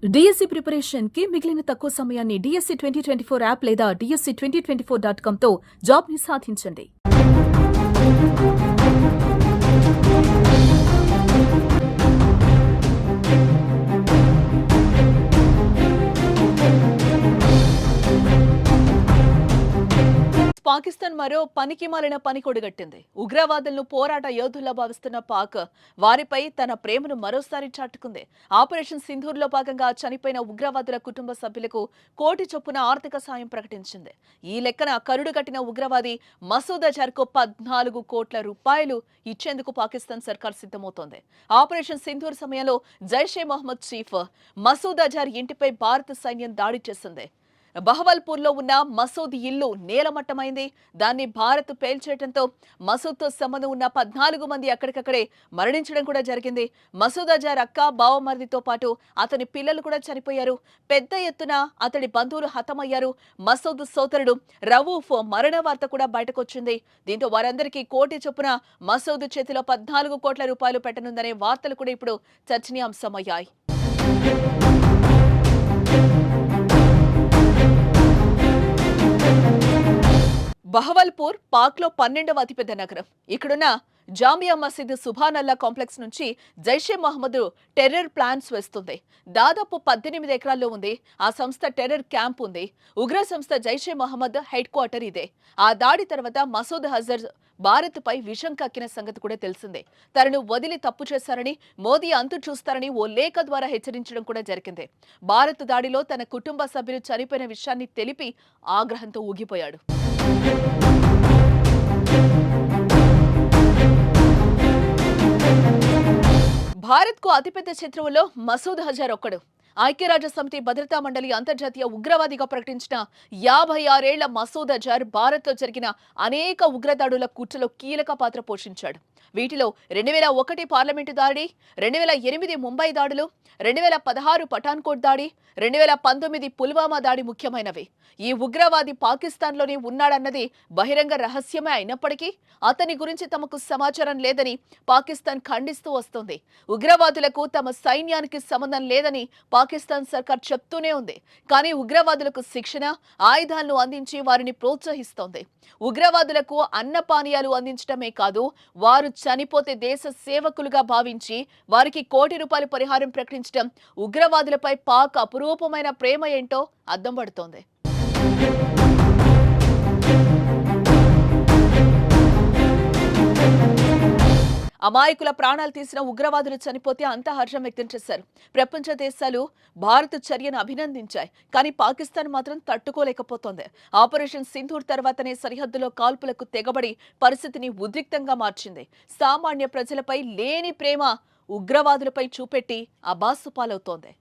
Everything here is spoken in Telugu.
డిఎస్సి ప్రిపరేషన్ కి మిగిలిన తక్కువ సమయాన్ని డిఎస్సి 2024 యాప్ లేదా DSC2024.com తో జాబ్ ని సాధించండి. పాకిస్తాన్ మరో పనికిమాలిన పని కొడిగట్టింది. ఉగ్రవాదులను పోరాట యోధుల్లా భావిస్తున్న పాక్ వారిపై తన ప్రేమను మరోసారి చాటుకుంది. ఆపరేషన్ సింధూర్లో భాగంగా చనిపోయిన ఉగ్రవాదుల కుటుంబ సభ్యులకు కోటి చొప్పున ఆర్థిక సాయం ప్రకటించింది. ఈ లెక్కన కరుడుగట్టిన ఉగ్రవాది మసూద్ అజర్కు 14 కోట్ల రూపాయలు ఇచ్చేందుకు పాకిస్తాన్ సర్కార్ సిద్ధమవుతోంది. ఆపరేషన్ సింధూర్ సమయంలో జైషే మహ్మద్ చీఫ్ మసూద్ అజర్ ఇంటిపై భారత సైన్యం దాడి చేసింది. బహవల్పూర్లో ఉన్న మసూద్ ఇల్లు నేలమట్టమైంది. దాన్ని భారత్ పేల్చేయడంతో మసూద్తో సంబంధం ఉన్న 14 మంది అక్కడికక్కడే మరణించడం కూడా జరిగింది. మసూద్ అజర్ అక్క, బావమరిదితో పాటు అతని పిల్లలు కూడా చనిపోయారు. పెద్ద ఎత్తున అతడి బంధువులు హతమయ్యారు. మసూద్ సోదరుడు రవూఫ్ మరణ వార్త కూడా బయటకొచ్చింది. దీంతో వారందరికీ కోటి చొప్పున మసూద్ చేతిలో 14 కోట్ల రూపాయలు పెట్టనుందనే వార్తలు కూడా ఇప్పుడు చర్చనీయాంశమయ్యాయి. బహవల్పూర్ పాక్లో 12వ అతిపెద్ద నగరం. ఇక్కడున్న జామియా మసీద్ సుభానల్లా కాంప్లెక్స్ నుంచి జైషే మహమ్మద్ టెర్రర్ ప్లాన్స్ వేస్తుంది. దాదాపు 18 ఎకరాల్లో ఉంది. ఆ సంస్థ టెర్రర్ క్యాంప్ ఉంది. ఉగ్ర సంస్థ జైషే మహమ్మద్ హెడ్ క్వార్టర్ ఇదే. ఆ దాడి తర్వాత మసూద్ అజర్ భారత్ పై విషం కక్కిన సంగతి కూడా తెలిసిందే. తనను వదిలి తప్పు చేశారని, మోదీ అంతు చూస్తారని ఓ లేఖ ద్వారా హెచ్చరించడం కూడా జరిగింది. భారత్ దాడిలో తన కుటుంబ సభ్యులు చనిపోయిన విషయాన్ని తెలిపి ఆగ్రహంతో ఊగిపోయాడు. భారత్కు అతిపెద్ద శత్రువులో మసూద్ అజర్ ఒక్కడు. ఐక్యరాజ్య సమితి భద్రతా మండలి అంతర్జాతీయ ఉగ్రవాదిగా ప్రకటించిన 56 ఏళ్ల మసూద్ అజర్ భారత్లో జరిగిన అనేక ఉగ్రదాడుల కుట్రలో కీలక పాత్ర పోషించాడు. వీటిలో 2001 పార్లమెంటు దాడి, 2008 ముంబై దాడులు, 2016 పఠాన్కోట్ దాడి, 2019 పుల్వామా దాడి ముఖ్యమైనవి. ఈ ఉగ్రవాది పాకిస్తాన్లోనే ఉన్నాడన్నది బహిరంగ రహస్యమే అయినప్పటికీ అతని గురించి తమకు సమాచారం లేదని పాకిస్తాన్ ఖండిస్తూ వస్తోంది. ఉగ్రవాదులకు తమ సైన్యానికి సంబంధం లేదని పాకిస్తాన్ సర్కార్ చెప్తూనే ఉంది. కానీ ఉగ్రవాదులకు శిక్షణ, ఆయుధాలను అందించి వారిని ప్రోత్సహిస్తోంది. ఉగ్రవాదులకు అన్నపానీయాలు అందించడమే కాదు, వారు చనిపోతే దేశ సేవకులుగా భావించి వారికి కోటి రూపాయల పరిహారం ప్రకటించడం ఉగ్రవాదులపై పాక్ అపురూపమైన ప్రేమ ఏంటో అద్దం పడుతోంది. అమాయకుల ప్రాణాలు తీసిన ఉగ్రవాదులు చనిపోతే అంతా హర్షం వ్యక్తం చేశారు. ప్రపంచ దేశాలు భారత్ చర్యను అభినందించాయి. కానీ పాకిస్తాన్ మాత్రం తట్టుకోలేకపోతోంది. ఆపరేషన్ సింధూర్ తర్వాతనే సరిహద్దులో కాల్పులకు తెగబడి పరిస్థితిని ఉద్రిక్తంగా మార్చింది. సామాన్య ప్రజలపై లేని ప్రేమ ఉగ్రవాదులపై చూపెట్టి అబాసుపాలవుతోంది.